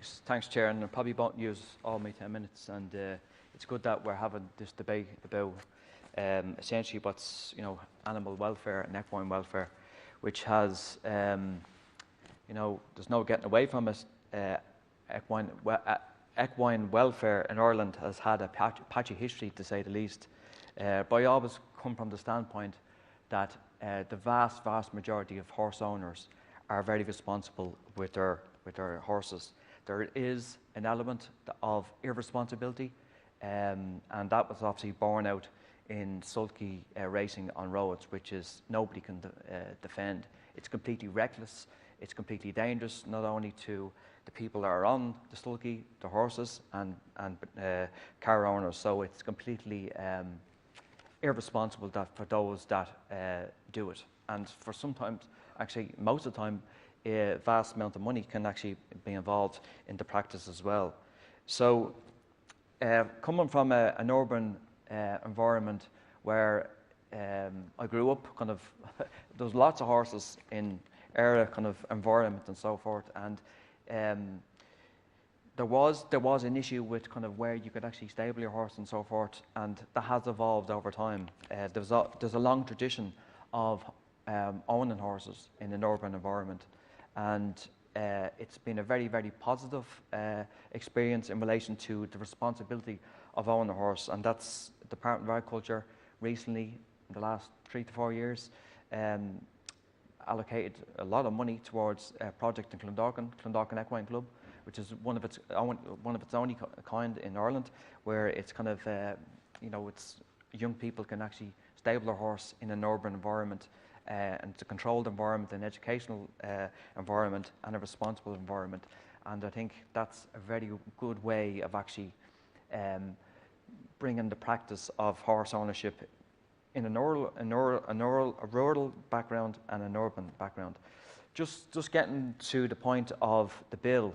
Thanks, Chair, and I probably won't use all my 10 minutes. And it's good that we're having this debate about essentially what's animal welfare and equine welfare, which has there's no getting away from it. Equine welfare in Ireland has had a patchy history, to say the least. But I always come from the standpoint that the vast majority of horse owners are very responsible with their horses. There is an element of irresponsibility, and that was obviously borne out in Sulky-Racing on roads, which is nobody can defend. It's completely reckless. It's completely dangerous, not only to the people that are on the sulky, the horses, and car owners. So it's completely irresponsible for those that do it. And for sometimes, actually most of the time, a vast amount of money can actually be involved in the practice as well. So coming from an urban environment where I grew up, kind of, there was lots of horses in area kind of environment and so forth, and there was an issue with kind of where you could actually stable your horse and so forth, and that has evolved over time. There's a long tradition of owning horses in an urban environment, and it's been a very positive experience in relation to the responsibility of owning a horse, and that's the Department of Agriculture recently, in the last 3 to 4 years, allocated a lot of money towards a project in Clondalkin Equine Club, which is one of its only kind in Ireland, where it's kind of it's young people can actually stable their horse in an urban environment, and it's a controlled environment, an educational environment, and a responsible environment. And I think that's a very good way of actually bringing the practice of horse ownership in a rural background and an urban background. Just getting to the point of the bill,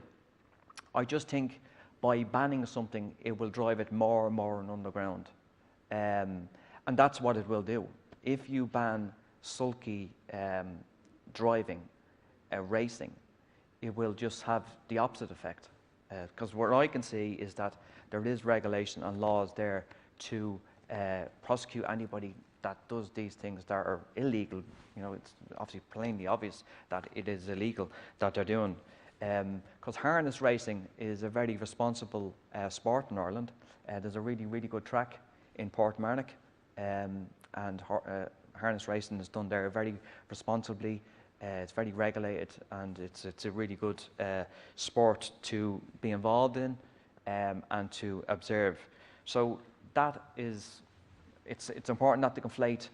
I just think by banning something, it will drive it more and more underground. And that's what it will do. If you ban sulky driving, racing, it will just have the opposite effect. Because what I can see is that there is regulation and laws there to prosecute anybody that does these things that are illegal. It's obviously plainly obvious that it is illegal that they're doing. Because harness racing is a very responsible sport in Ireland. There's a really good track in Portmarnock, and harness racing is done there very responsibly. It's very regulated, and it's a really good sport to be involved in and to observe. So that is, it's important not to conflate,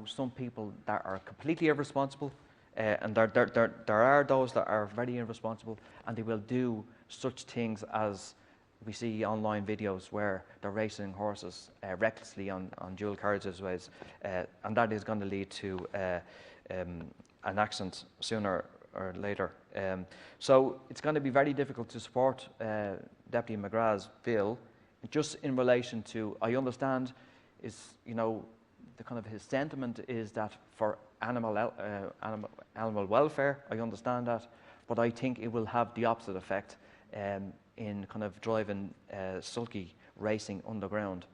some people that are completely irresponsible, and there are those that are very irresponsible, and they will do such things as we see online videos where they're racing horses recklessly on dual carriageways, and that is going to lead to an accident sooner or later. So it's going to be very difficult to support Deputy McGrath's bill, just in relation to, I understand, is the kind of his sentiment is that for animal welfare. I understand that, but I think it will have the opposite effect in kind of driving sulky racing underground,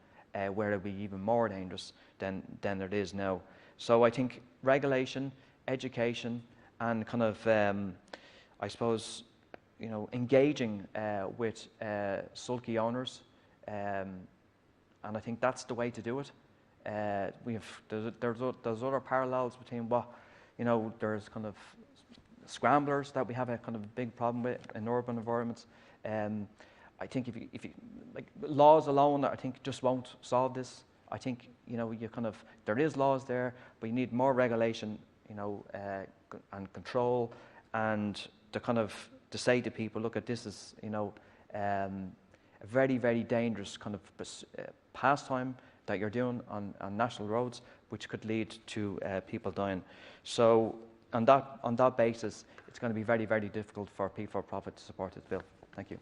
where it'll be even more dangerous than it is now. So I think regulation, education, and kind of I suppose engaging with sulky owners, and I think that's the way to do it. There's other parallels between what there's kind of scramblers that we have a kind of big problem with in urban environments. I think if you like laws alone, I think just won't solve this. I think there is laws there, but you need more regulation, and control, and to say to people, look at this is a very dangerous kind of pastime that you're doing on national roads, which could lead to people dying. So on that basis, it's going to be very difficult for P4Profit to support this bill. Thank you.